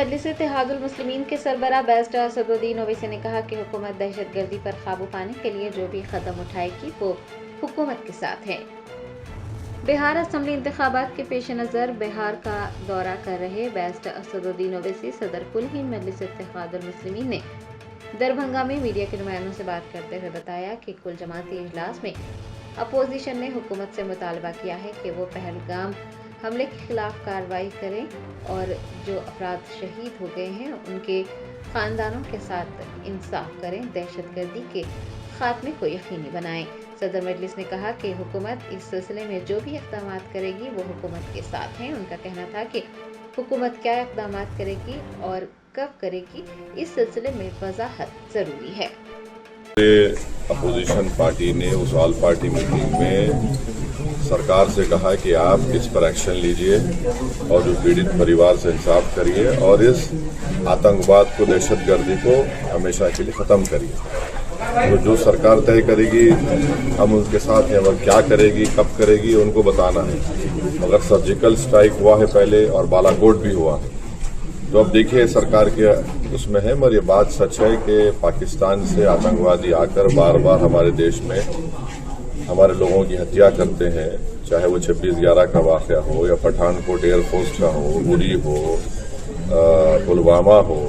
मजलिस इत्तेहादुल मुस्लिमीन के सरबराह बैरिस्टर असदुद्दीन ओवैसी ने कहा कि हुकूमत दहशत गर्दी पर काबू पाने के लिए जो भी कदम उठाएगी वो हुकूमत के साथ है। बिहार असम्बली इंतखाबात के पेश नज़र बिहार का दौरा कर रहे बैरिस्टर असदुद्दीन ओवैसी सदर कुल हिंद मजलिस इत्तेहादुल मुस्लिमीन ने दरभंगा में मीडिया के नुमाइंदों से बात करते हुए बताया कि कुल जमाती इजलास में अपोजिशन ने हुकूमत से मुतालबा किया है कि वो पहलगाम हमले के खिलाफ कार्रवाई करें और जो अफराद शहीद हो गए हैं उनके खानदानों के साथ इंसाफ करें, दहशतगर्दी के खात्मे को यकीनी बनाएं। सदर मजलिस ने कहा कि हुकूमत इस सिलसिले में जो भी इक़दाम करेगी वो हुकूमत के साथ हैं। उनका कहना था कि हुकूमत क्या इक़दाम करेगी और कब करेगी, इस सिलसिले में वजाहत ज़रूरी है। अपोजिशन पार्टी ने उस ऑल पार्टी मीटिंग में सरकार से कहा कि आप इस पर एक्शन लीजिए और जो पीड़ित परिवार से इंसाफ करिए और इस आतंकवाद को, दहशतगर्दी को हमेशा के लिए ख़त्म करिए। तो जो सरकार तय करेगी हम उनके साथ हैं, वह क्या करेगी, कब करेगी, उनको बताना है। मगर सर्जिकल स्ट्राइक हुआ है पहले और बालाकोट भी हुआ है, तो अब देखिए सरकार के उसमें है। मगर ये बात सच है कि पाकिस्तान से आतंकवादी आकर बार बार हमारे देश में हमारे लोगों की हत्या करते हैं, चाहे वो 26/11 का वाक़या हो या पठानकोट एयरफोर्स का हो, उरी हो, पुलवामा हो।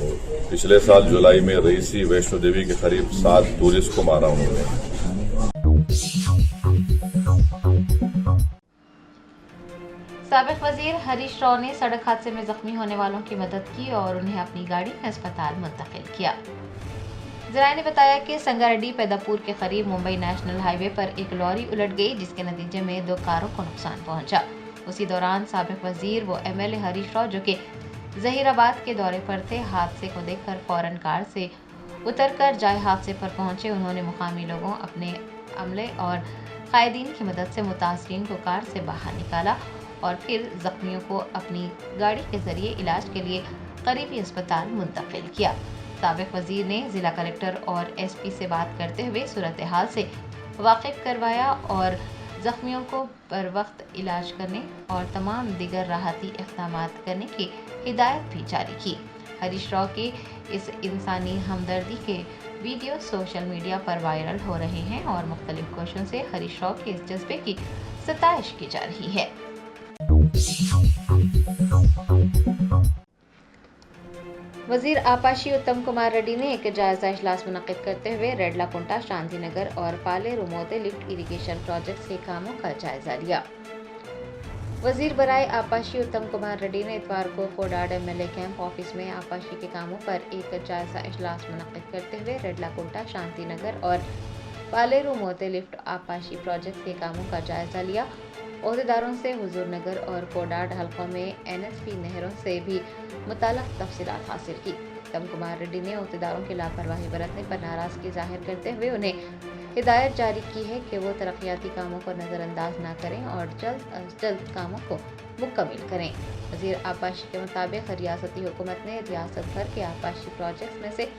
पिछले साल जुलाई में रईसी वैष्णो देवी के करीब 7 टूरिस्ट को मारा उन्होंने। साबिक वजीर हरीश राव ने सड़क हादसे में जख्मी होने वालों की मदद की और उन्हें अपनी गाड़ी में अस्पताल मुंतकिल किया। ज़राए ने बताया कि संगारेड्डी पैदापुर के करीब मुंबई नेशनल हाईवे पर एक लॉरी उलट गई, जिसके नतीजे में 2 कारों को नुकसान पहुंचा। उसी दौरान साबिक वजीर व एमएलए हरीश राव, जो कि जहीराबाद के दौरे पर थे, हादसे को देखकर फौरन कार से उतरकर जाए हादसे पर पहुंचे। उन्होंने मुकामी लोगों, अपने अमले और कायदीन की मदद से मुतासरीन को कार से बाहर निकाला और फिर जख्मियों को अपनी गाड़ी के जरिए इलाज के लिए करीबी अस्पताल मुंतकिल किया। साबिक वजीर ने जिला कलेक्टर और एसपी से बात करते हुए सूरत हाल से वाकिफ करवाया और जख्मियों को बर वक्त इलाज करने और तमाम दीगर राहती इक़दाम करने की हिदायत भी जारी की। हरीश राव की इस इंसानी हमदर्दी के वीडियो सोशल मीडिया पर वायरल हो रहे हैं और मुख्तलिफ कोशिशों से हरीश राव के इस जज्बे की सताइश की जा रही है। वजीर आपाशी उत्तम कुमार रेड्डी ने एक जायजा इजलास मुनक्किद करते हुए रेडलाकुंटा, शांति नगर और पालेरू मोते लिफ्ट इरिगेशन प्रोजेक्ट्स के कामों का जायजा लिया। वजीर बराए आपाशी उत्तम कुमार रेड्डी ने इतवार को कोडाड एमएलए कैंप ऑफिस में आपाशी के कामों पर एक जायजा इजलास मुनक्किद करते हुए रेडलाकुंटा, शांति नगर और पालेरू मोते लिफ्ट आपाशी प्रोजेक्ट के कामों का जायजा लिया। ओहदेदारों से हुजूर नगर और कोडाड हल्कों में एनएसपी नहरों से भी मुताल्लिक़ तफसीलात हासिल की। उत्तम कुमार रेड्डी ने ओहदेदारों की लापरवाही बरतने पर नाराज़गी जाहिर करते हुए उन्हें हिदायत जारी की है कि वो तरक्याती कामों को नज़रअंदाज न करें और जल्द अज जल्द कामों को मुकम्मल करें। वज़ीर आपाशी के मुताबिक रियासती हुकूमत ने रियासत भर के आपाशी प्रोजेक्ट्स में से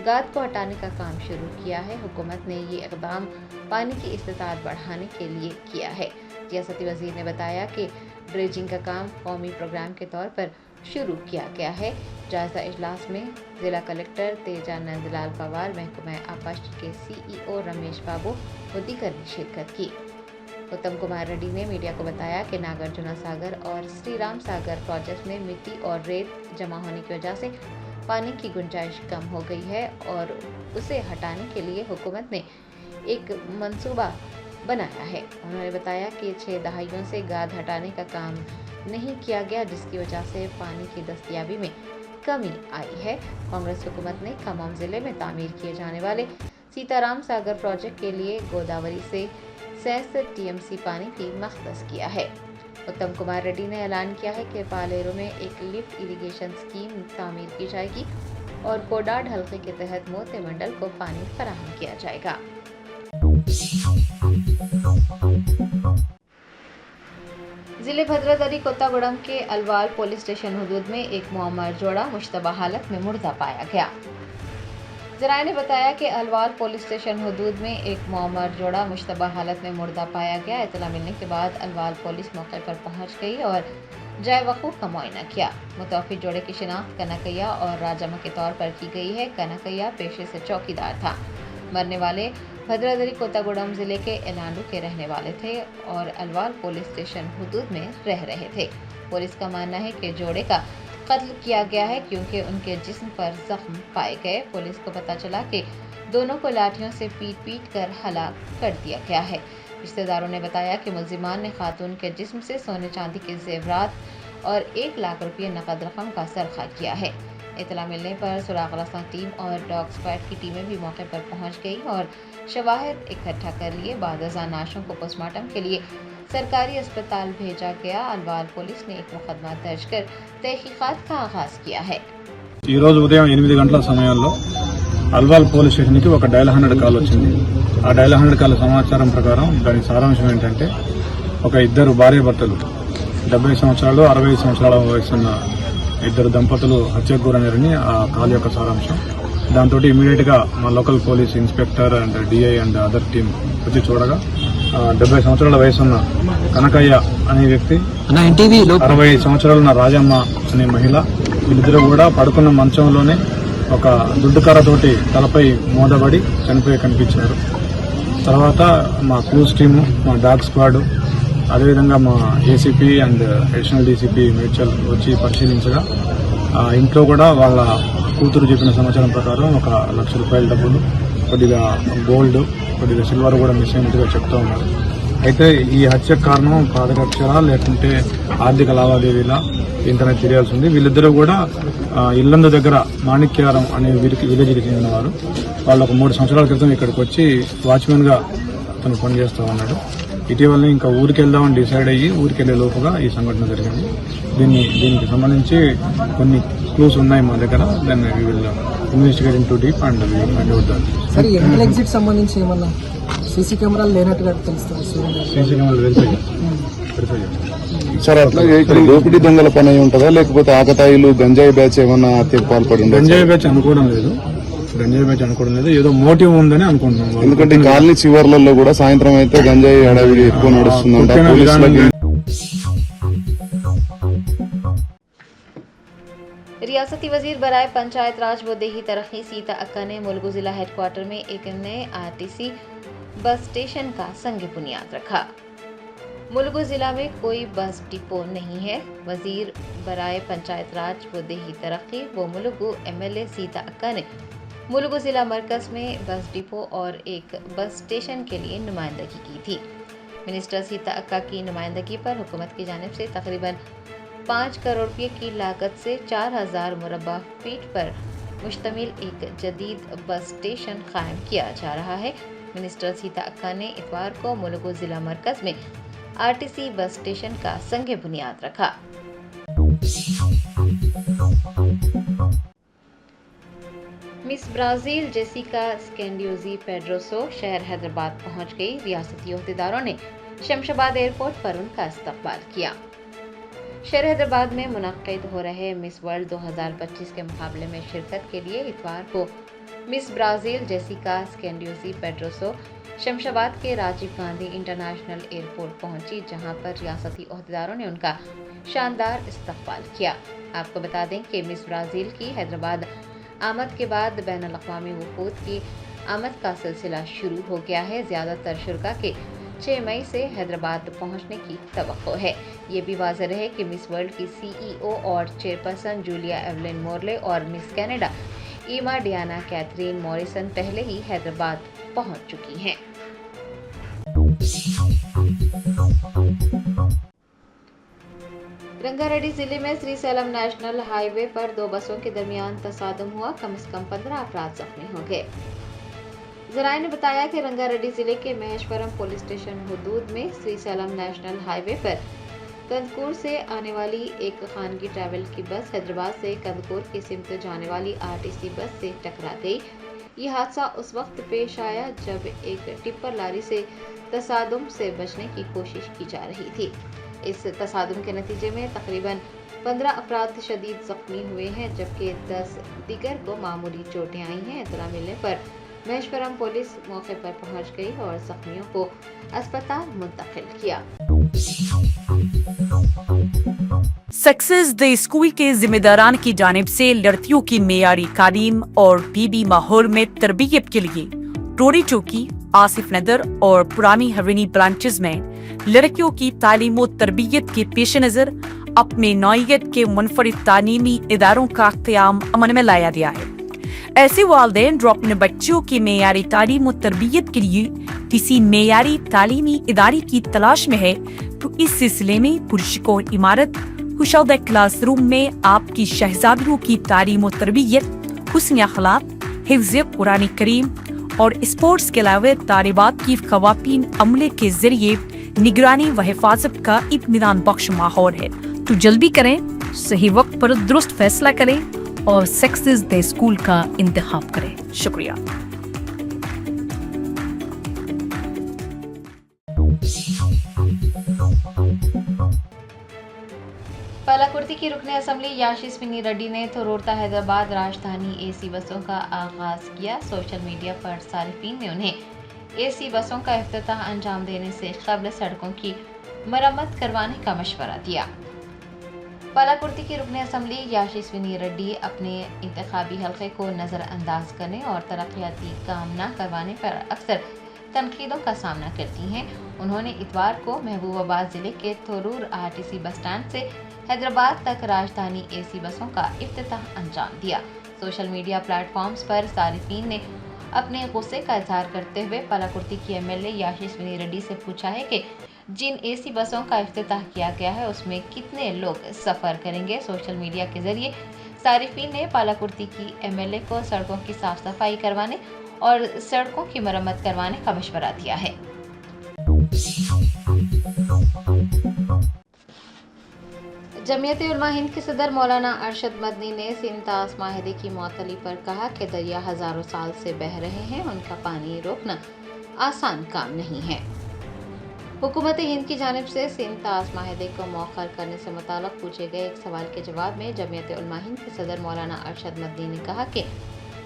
गाद को हटाने का काम शुरू किया है। हुकूमत ने ये इक़दाम पानी की इस्तिताअत बढ़ाने के लिए किया है। रियासती वज़ीर ने बताया कि ड्रेजिंग का काम कौमी प्रोग्राम के तौर पर शुरू किया गया है। जायजा इजलास में जिला कलेक्टर तेजा नंदलाल पवार, महकमा आपाशी के CEO रमेश बाबू और दीगर ने शिरकत की। उत्तम कुमार रेड्डी ने मीडिया को बताया कि नागार्जुना सागर और श्री राम सागर प्रोजेक्ट में मिट्टी और रेत जमा होने की वजह से पानी की गुंजाइश कम हो गई है और उसे हटाने के लिए हुकूमत ने एक मंसूबा बनाया है। उन्होंने बताया कि 6 दहाइयों से गाद हटाने का काम नहीं किया गया, जिसकी वजह से पानी की दस्तयाबी में कमी आई है। कांग्रेस हुकूमत ने खम्मम जिले में तामीर किए जाने वाले सीताराम सागर प्रोजेक्ट के लिए गोदावरी से 66 TMC पानी भी मख्तस किया है। उत्तम कुमार रेड्डी ने ऐलान किया है कि पालेरू में एक लिफ्ट इरिगेशन स्कीम तामीर की जाएगी और कोडाड हल्के के तहत मोते मंडल को पानी फराहम किया जाएगा। जिले भद्रादरी कोत्तागुड़म के अलवाल पुलिस स्टेशन हदूद में एक मुअम्मर जोड़ा मुश्तबा हालत में मुर्दा पाया गया। ज़राए ने बताया कि अलवाल पुलिस स्टेशन हदूद में एक मुअम्मर जोड़ा मुश्तबा हालत में मुर्दा पाया गया। इत्तला मिलने के बाद अलवाल पुलिस मौके पर पहुंच गई और जाए वकूफ का मुआयना किया। मुतवफ़्फ़ी जोड़े की शिनाख्त कनकैया और राजम्मा के तौर पर की गई है। कनकैया पेशे से चौकीदार था। मरने वाले भद्रादरी कोत्तागुड़म जिले के एलांडू के रहने वाले थे और अलवाल पुलिस स्टेशन हुदूद में रह रहे थे। पुलिस का मानना है कि जोड़े का कत्ल किया गया है क्योंकि उनके जिस्म पर जख्म पाए गए। पुलिस को पता चला कि दोनों को लाठियों से पीट कर हलाक कर दिया गया है। रिश्तेदारों ने बताया कि मुलजिमान ने खातून के जिस्म से सोने चांदी के जेवरात और 1 लाख रुपये नकद रकम का सरखा किया है। इतला मिलने पर सुराग रास्ता टीम और डॉग स्क्वाड की टीमें भी मौके पर पहुंच गई और शवाहिद इकट्ठा कर लिए। बाद अज़ां नाशों को पोस्टमार्टम के लिए सरकारी अस्पताल भेजा गया। अलवाल पुलिस ने एक मुकदमा दर्ज कर तहकीकात का आगाज किया है। ఈ రోజు ఉదయం 8 గంటల సమయంలో అల్వాల్ పోలీస్ స్టేషన్కి ఒక డయల్ 100 కాల్ వచ్చింది. ఆ డయల్ 100 కాల్ సమాచారం ప్రకారం దాని సారాంశం ఏంటంటే ఒక ఇద్దరు భార్యాభర్తలు 70 సంవత్సరాలు 60 సంవత్సరాల వయసున్న ఇద్దరు దంపతులు హత్యకు గురైనారని ఆ కాల్ యొక్క సారాంశం. దాంతో ఇమీడియట్ గా మా local police inspector and DI and other team వచ్చి చూడగా 70 సంవత్సరాల వయసున్న కనకయ్య అనే వ్యక్తి, 60 సంవత్సరాలున్న రాజమ్మ అనే మహిళ, వీళ్ళిద్దరూ కూడా పడుకున్న మంచంలోనే ఒక దుడ్డుకర్రతోటి తలపై మోదబడి చనిపోయి కనిపించారు. తర్వాత మా క్లూస్ టీము, మా డాగ్ స్క్వాడ్, అదేవిధంగా మా ACP and additional DCP Medchal వచ్చి పరిశీలించగా ఇంట్లో కూడా వాళ్ళ కూతురు చెప్పిన సమాచారం ప్రకారం 1 లక్ష రూపాయల డబ్బులు, కొద్దిగా గోల్డ్, కొద్దిగా సిల్వర్ కూడా మిస్ అయినట్టుగా చెప్తా ఉన్నారు. అయితే ఈ హత్యకు కారణం పాదరక్షణ లేకుంటే ఆర్థిక లావాదేవీలా ఏంటనేది తెలియాల్సి ఉంది. వీళ్ళిద్దరూ కూడా ఇల్లందు దగ్గర మాణిక్యారం అనే విలేజ్కి చెందిన వారు. వాళ్ళు ఒక 3 సంవత్సరాల క్రితం ఇక్కడికి వచ్చి వాచ్మెన్ గా అతను పనిచేస్తూ ఉన్నాడు. ఇటీవలనే ఇంకా ఊరికి వెళ్దామని డిసైడ్ అయ్యి ఊరికి వెళ్లే లోపుగా ఈ సంఘటన జరిగింది. దీనికి సంబంధించి కొన్ని క్లూస్ ఉన్నాయి మా దగ్గర. దాన్ని investigating to deep and find out that. సరే, ఎంట్రల్ ఎగ్జిట్ సంబంధించి ఏమన్నా సీసీ కెమెరాలు లేనట్టుగా తెలుస్తుంది. సీసీ కెమెరాలు వెరిఫై సార్, అట్లా ఇక్కడ దోపిడీ దొంగల పని అయి ఉంటుందా, లేకపోతే ఆకతాయిలు గంజాయి బ్యాచ్ ఏమన్నా హత్యకు పాల్పడి ఉందా? గంజాయి బ్యాచ్ అనుకోవడం లేదు, ఏదో మోటివ్ ఉందని అనుకుంటున్నాం. ఎందుకంటే కాలనీ చివర్లలో కూడా సాయంత్రం అయితే గంజాయి హడావిడి ఎక్కువ నడుస్తుందంట. रियासती वजीर बराए पंचायत राज व देही तरक्की सीता अक्का ने मुलगू जिला हेडक्वार्टर में एक नए आरटीसी बस स्टेशन का संग बुनियाद रखा। मुलगू जिला में कोई बस डिपो नहीं है। वजीर बराए पंचायत राज व देही तरक्की व मुलगू एमएलए सीता अक्का ने मुलगू जिला मरकज में बस डिपो और एक बस स्टेशन के लिए नुमाइंदगी की थी। मिनिस्टर सीता अक्का की नुमाइंदगी पर हुकूमत की जानिब से तकरीबन 5 करोड़ रुपये की लागत से 4000 मुरब्बा फीट पर मुश्तमिल एक जदीद बस स्टेशन कायम किया जा रहा है। मिनिस्टर सीता अक्का ने इतवार को मुलगू जिला मरकज में आरटीसी बस स्टेशन का संग बुनियाद रखा। मिस ब्राजील जेसिका स्कैंडियोजी पेड्रोसो शहर हैदराबाद पहुंच गई। रियासती ओहदेदारों ने शमशाबाद एयरपोर्ट पर उनका इस्तकबाल किया। शहर हैदराबाद में मुनक्किद हो रहे मिस वर्ल्ड 2025 के मुकाबले में शिरकत के लिए इतवार को मिस ब्राजील जेसिका स्कैंडियोजी पेड्रोसो शमशाबाद के राजीव गांधी इंटरनेशनल एयरपोर्ट पहुंची, जहां पर रियासती ओहदेदारों ने उनका शानदार इस्तकबाल किया। आपको बता दें कि मिस ब्राजील की हैदराबाद आमद के बाद बैनुल-अक़वामी वफूद की आमद का सिलसिला शुरू हो गया है। ज़्यादातर शुरका के 6 मई से हैदराबाद पहुंचने की तवक्को है। ये भी वाज़ेह रहे कि मिस वर्ल्ड की सीईओ और चेयरपर्सन जूलिया एवलिन मोर्ले और मिस कनाडा ईमा डियाना कैथरीन मॉरिसन पहले ही हैदराबाद पहुंच चुकी हैं। रंगारेड्डी जिले में श्रीसैलम नेशनल हाईवे पर 2 बसों के दरमियान तसादम हुआ। कम से कम 15 अफराद जख्मी हो गए। जराये ने बताया कि रंगारेड्डी जिले के महेश्वरम पुलिस स्टेशन हुदूद में श्रीसैलम नेशनल हाईवे पर कंदकूर से आने वाली एक खानगी ट्रैवल की बस हैदराबाद से कंदकूर की सिमत जाने वाली आरटीसी बस से टकरा गई। ये हादसा उस वक्त पेश आया जब एक टिप्पर लारी से तसादुम से बचने की कोशिश की जा रही थी। इस तसादुम के नतीजे में तकरीबन 15 अफराद शदीद जख्मी हुए हैं, जबकि 10 दीगर को मामूली चोटें आई हैं। इत्तला मिलने पर महेश्वरम पुलिस मौके पर पहुंच गई और जख्मियों को अस्पताल मुंतकिल किया। सक्सेस द स्कूल के जिम्मेदारान की जानिब से लड़कियों की मेयारी तालीम और बीबी माहौल में तरबियत के लिए टोरी चौकी, आसिफ नगर और पुरानी हवेली ब्रांचेस में लड़कियों की तालीम और तरबियत के पेश नज़र अपने नौइयत के मुनफरिद तालीमी इदारों का क़याम अमल में लाया गया है। ऐसे वालिदैन जो अपने बच्चों की मेयारी तालीम और तरबियत के लिए किसी मेयारी तालीमी इदारे की तलाश में है तो इस सिलसिले में पुरस्कार इमारत खुशादा क्लासरूम में आपकी शहजादियों की तालीम और तरबियत, हुस्न अखलाक, हिफ्ज़ कुरान करीम और स्पोर्ट्स के अलावा तालिबात की ख़वातीन अमले के जरिए निगरानी व हिफाजत का इत्मीनान बख्श माहौल है। तो जल्दी करें, सही वक्त पर दुरुस्त फैसला करें और सक्सेस द स्कूल का इंतखाब करें। शुक्रिया। पालाकुर्ती की रुकने असम्बली याशिस्विनी रेड्डी ने थोरोरता हैदराबाद राजधानी एसी बसों का आगाज किया। सोशल मीडिया पर सारिफीन ने उन्हें एसी बसों का इफ्तिताह अंजाम देने से कबल सड़कों की मरम्मत करवाने का मशवरा दिया। पालाकुर्ती की रुकने असम्बली याशिस्विनी रेड्डी अपने इंतखाबी हल्के को नज़रअंदाज करने और तरक्याती काम न करवाने पर अक्सर तनकीदों का सामना करती हैं। उन्होंने इतवार को महबूबाबाद जिले के थोरूर आरटीसी बस स्टैंड से हैदराबाद तक राजधानी एसी बसों का इफ्तिताह अंजाम दिया। सोशल मीडिया प्लेटफॉर्म्स पर सारिफीन ने अपने गुस्से का इजहार करते हुए पालाकुर्ती की एमएलए याशिस्विनी रेड्डी से पूछा है कि जिन एसी बसों का इफ्तिताह किया गया है उसमें कितने लोग सफ़र करेंगे। सोशल मीडिया के जरिए सारिफीन ने पालाकुर्ती की एमएलए को सड़कों की साफ सफाई करवाने और सड़कों की मरम्मत करवाने का मशवरा दिया है। जमीयत-ए-उलमा हिंद के सदर मौलाना अरशद मदनी ने सिंध-तास माहिदे की मअतली पर कहा कि दरिया हजारों साल से बह रहे हैं, उनका पानी रोकना आसान काम नहीं है। हुकूमत हिंद की जानिब से सिंध-तास माहिदे को मौखर करने से मुताल्लिक़ पूछे गए एक सवाल के जवाब में जमीयत-ए-उलमा हिंद के सदर मौलाना अरशद मदनी ने कहा कि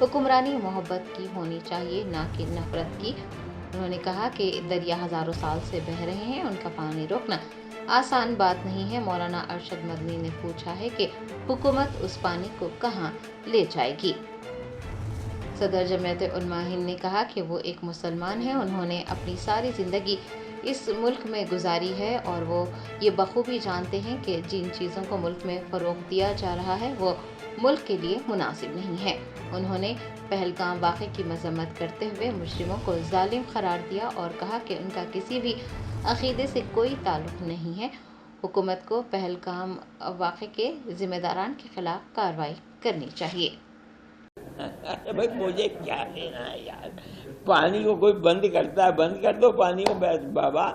हुक्मरानी मोहब्बत की होनी चाहिए, ना कि नफरत की। उन्होंने कहा कि दरिया हजारों साल से बह रहे हैं, उनका पानी रोकना आसान बात नहीं है। मौलाना अरशद मदनी ने पूछा है कि हुकूमत उस पानी को कहां ले जाएगी। सदर जमीयत-ए-उलमा हिंद ने कहा कि वो एक मुसलमान हैं, उन्होंने अपनी सारी ज़िंदगी इस मुल्क में गुजारी है और वो ये बखूबी जानते हैं कि जिन चीज़ों को मुल्क में फ़रोग़ दिया जा रहा है वो मुल्क के लिए मुनासिब नहीं है। उन्होंने पहलगाम वाक़े की मज़म्मत करते हुए मुजरिमों को जालिम करार दिया और कहा कि उनका किसी भी अक़ीदे से कोई ताल्लुक़ नहीं है। हुकूमत को पहलगाम वाक़े के ज़िम्मेदारान के ख़िलाफ़ कार्रवाई करनी चाहिए। अरे भाई मुझे क्या लेना है यार, पानी को कोई बंद करता है, बंद कर दो पानी को। बाबा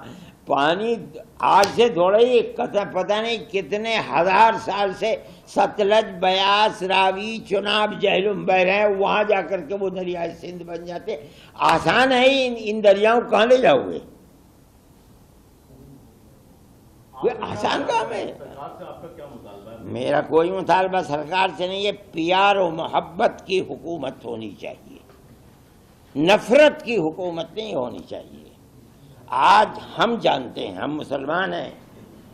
पानी आज से थोड़ा ही पता नहीं कितने हजार साल से सतलज, बयास, रावी, चुनाब, जहलुम बह रहे हैं, वहाँ जा कर के वो दरिया सिंध बन जाते। आसान है इन दरियाओं को कहाँ ले जाओगे? कोई आसान काम है? मेरा कोई मुतालबा सरकार से नहीं है। प्यार और मोहब्बत की हुकूमत होनी चाहिए, नफरत की हुकूमत नहीं होनी चाहिए। आज हम जानते हैं, हम मुसलमान हैं,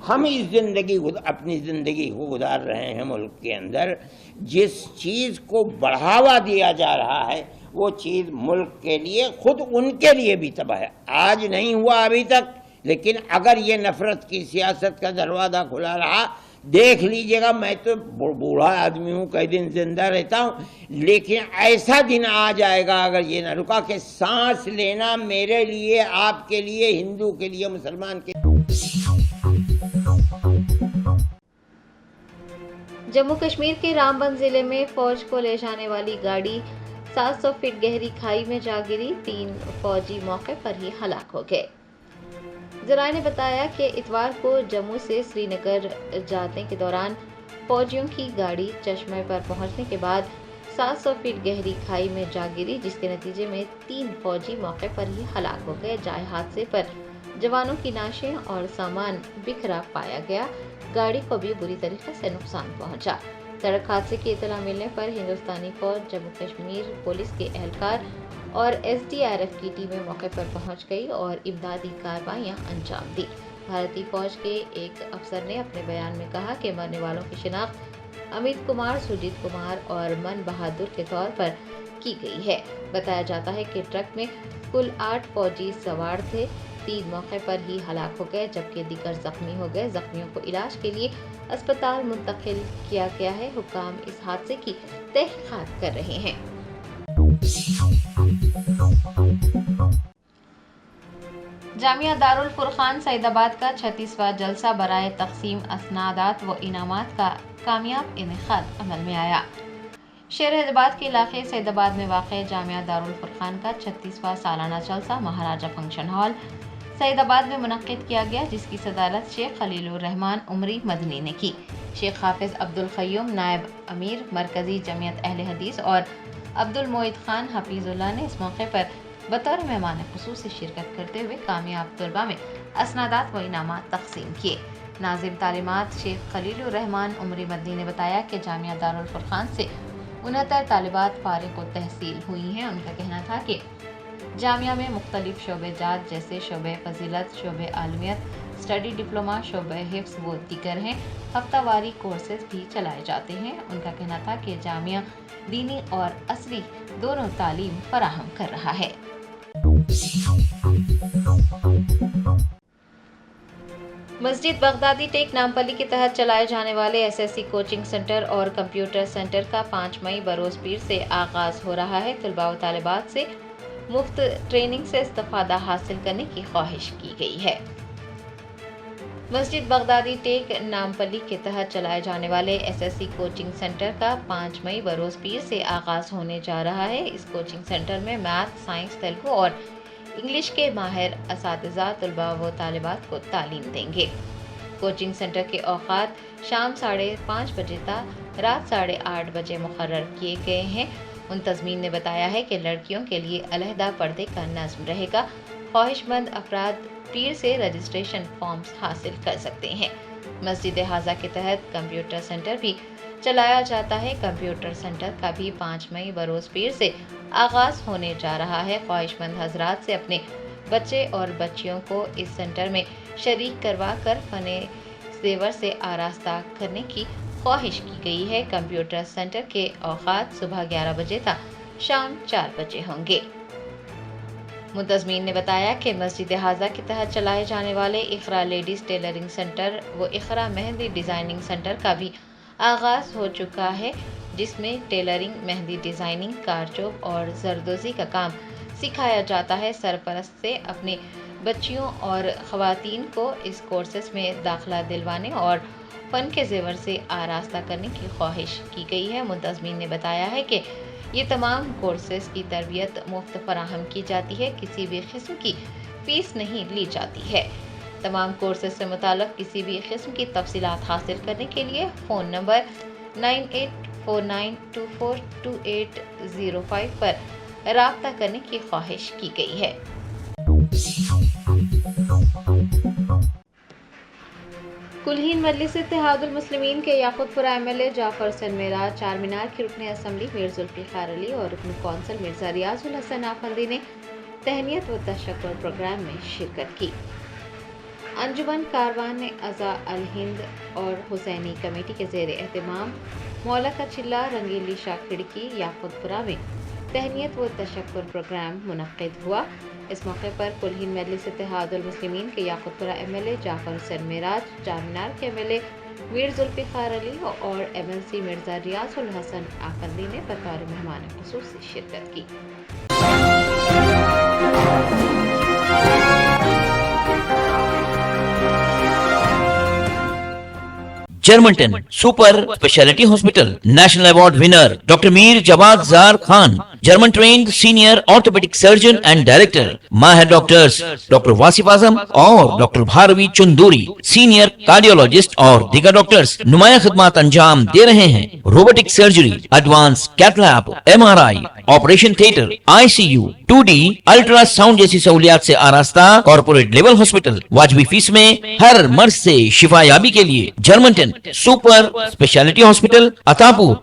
हम इस ज़िंदगी अपनी ज़िंदगी को गुजार रहे हैं मुल्क के अंदर। जिस चीज़ को बढ़ावा दिया जा रहा है वो चीज़ मुल्क के लिए, खुद उनके लिए भी तबाह है। आज नहीं हुआ अभी तक, लेकिन अगर ये नफरत की सियासत का दरवाज़ा खुला रहा, देख लीजिएगा। मैं तो बूढ़ा आदमी हूँ, कई दिन जिंदा रहता हूँ, लेकिन ऐसा दिन आ जाएगा अगर ये ना रुका कि सांस लेना मेरे लिए, आपके लिए, हिंदू के लिए, मुसलमान के। जम्मू कश्मीर के रामबन जिले में फौज को ले जाने वाली गाड़ी 700 फीट गहरी खाई में जा गिरी। 3 फौजी मौके पर ही हलाक हो गए। ज़राए ने बताया कि इतवार को जम्मू से श्रीनगर जाने के दौरान फौजियों की गाड़ी चश्मे पर पहुंचने के बाद 700 फीट गहरी खाई में जा गिरी, जिसके नतीजे में 3 फौजी मौके पर ही हलाक हो गए। जाए हादसे पर जवानों की नाशें और सामान बिखरा पाया गया। गाड़ी को भी बुरी तरीके से नुकसान पहुंचा। सड़क हादसे की इतला मिलने पर हिंदुस्तानी फौज, जम्मू कश्मीर पुलिस के एहलकार और SDRF की टीमें मौके पर पहुंच गई और इमदादी कार्रवाइयां अंजाम दी। भारतीय फौज के एक अफसर ने अपने बयान में कहा कि मरने वालों की शिनाख्त अमित कुमार, सुजीत कुमार और मन बहादुर के तौर पर की गई है। बताया जाता है कि ट्रक में कुल 8 फौजी सवार थे। 3 मौके पर ही हलाक हो गए जबकि दीगर जख्मी हो गए। जख्मियों को इलाज के लिए अस्पताल मुंतकिल किया गया है। हुक्काम इस हादसे की तहकीकात कर रहे हैं। जामिया दारुल फुरखान सईदाबाद का 36वां जलसा बराए तकसीम असनादात व इनामात का कामयाब इनेकाद अमल में आया। शहर हैदराबाद के इलाके सईदाबाद में वाक़ जामिया दारुल फुरखान का 36वां सालाना जलसा महाराजा फंक्शन हॉल सईदाबाद में मुनक्किद किया गया, जिसकी सदारत शेख खलीलुर रहमान उमरी मदनी ने की। शेख हाफिज अब्दुल क़य्यूम नायब अमीर मरकजी जमीयत अहले हदीस और अब्दुल मोइद खान हफीजुल्लाह ने इस मौके पर बतौर मेहमान खुसूसी शिरकत करते हुए कामयाब तलबा में असनादात व इनामात तकसीम किए। नाज़िम तालीमात शेख खलीलुर रहमान उमरी मदनी ने बताया कि जामिया दारुल फुरखान से 69 तालिबात फारिग व तहसील हुई हैं। उनका कहना था कि जामिया में मुख्तलिफ शोबे जात जैसे शोबे फजीलत, शोबे आलमियत, स्टडी डिप्लोमा, शोबे हिफ्स व दीगर हैं। हफ्तावारी कोर्सेज भी चलाए जाते हैं। उनका कहना था कि जामिया दीनी और असली दोनों तालीम फराहम कर रहा है। मस्जिद बगदादी टेक नामपल्ली के तहत चलाए जाने वाले एसएससी कोचिंग सेंटर और कंप्यूटर सेंटर का 5 मई बरोज पीर से आगाज हो रहा है। तलबा व तालिबात से मुफ्त ट्रेनिंग से इस्तिफादा हासिल करने की ख्वाहिश की गई है। मस्जिद बगदादी टेक नामपल्ली के तहत चलाए जाने वाले एसएससी कोचिंग सेंटर का 5 मई बरोज पीर से आगाज होने जा रहा है। इस कोचिंग सेंटर में मैथ, साइंस, तेलुगु और इंग्लिश के माहिर असातिज़ा तलबा व तालिबात को तालीम देंगे। कोचिंग सेंटर के औकात शाम 5:30 बजे तक रात 8:30 बजे मुकर्रर किए गए हैं। मुंतज़मीन ने बताया है कि लड़कियों के लिए अलहदा पर्दे का नज़्म रहेगा। ख्वाहिशमंद अफराद पीर से रजिस्ट्रेशन फॉर्म्स हासिल कर सकते हैं। मस्जिद हाजा के तहत कंप्यूटर सेंटर भी चलाया जाता है। कंप्यूटर सेंटर का भी 5 मई बरोज पीर से आगाज होने जा रहा है। ख्वाहिशमंद हजरात से अपने बच्चे और बच्चियों को इस सेंटर में शरीक करवा कर फने जेवर से आरास्ता करने की ख्वाहिश की गई है। कंप्यूटर सेंटर के औकात सुबह 11 बजे तक शाम 4 बजे होंगे। मुंतज़मीन ने बताया कि मस्जिद हाजा के तहत चलाए जाने वाले इकरा लेडीज़ टेलरिंग सेंटर व इकरा मेहंदी डिज़ाइनिंग सेंटर का भी आगाज़ हो चुका है, जिसमें टेलरिंग, मेहंदी डिज़ाइनिंग, कारचोब और जरदोज़ी का काम सिखाया जाता है। सरपरस्त से अपने बच्चियों और ख़वातीन को इस कोर्सेस में दाखिला दिलवाने और फ़न के ज़ेवर से आरास्ता करने की ख्वाहिश की गई है। मुंतज़मीन ने बताया है कि ये तमाम कोर्सेस की तरबियत मुफ्त फराहम की जाती है। किसी भी किस्म की फ़ीस नहीं ली जाती है। तमाम कोर्सेस से मुताल्लिक़ किसी भी किस्म की तफसीलात हासिल करने के लिए फ़ोन नंबर 9849242805 पर राब्ता करने की ख्वाहिश की गई है। कुलहीन मजलिस इत्तेहादुल मुस्लिमीन के याकूतपुरा एमएलए जाफर हसन मेराज, चार मीनार के रुकन असम्बली मीर जुल्फ़िकार अली और रुकन कौंसिल मिर्ज़ा रियाजुल हसन आफंदी ने तहनीत व तशक्कुर प्रोग्राम में शिरकत की। अंजुमन कारवान अज़ा अल हिंद और हुसैनी कमेटी के ज़ेर एहतमाम मौला का चिल्ला रंगीली शाह खिड़की याकूतपुरा में तहनीत व तशक्कुर प्रोग्राम मुनक्किद हुआ। इस मौके पर कुलहीन मजलिस इत्तेहादुल मुस्लिमीन के याकूतपुरा एमएलए जाफर हसन मेराज, चारमीनार के एमएलए मीर जुल्फ़िकार अली और एमएलसी मिर्ज़ा रियाजुल हसन आफंदी ने बतौर मेहमान खुसूसी शिरकत की। Germanten super speciality hospital, national award winner doctor Mir Jawad Zar Khan, German trained senior orthopaedic surgeon and director, माहिर डॉक्टर्स डॉक्टर वासिफ आजम और doctor Bharvi Chanduri, senior cardiologist और दीगर डॉक्टर्स नुमाया खिदमत अंजाम दे रहे हैं। Robotic surgery, advance cath lab, MRI, operation theatre, ICU, 2D ultrasound जैसी सहूलियात से आरास्ता कॉर्पोरेट लेवल हॉस्पिटल। वाजबी फीस में हर मर्ज से शिफायाबी के लिए Germanton super speciality hospital, Attapur,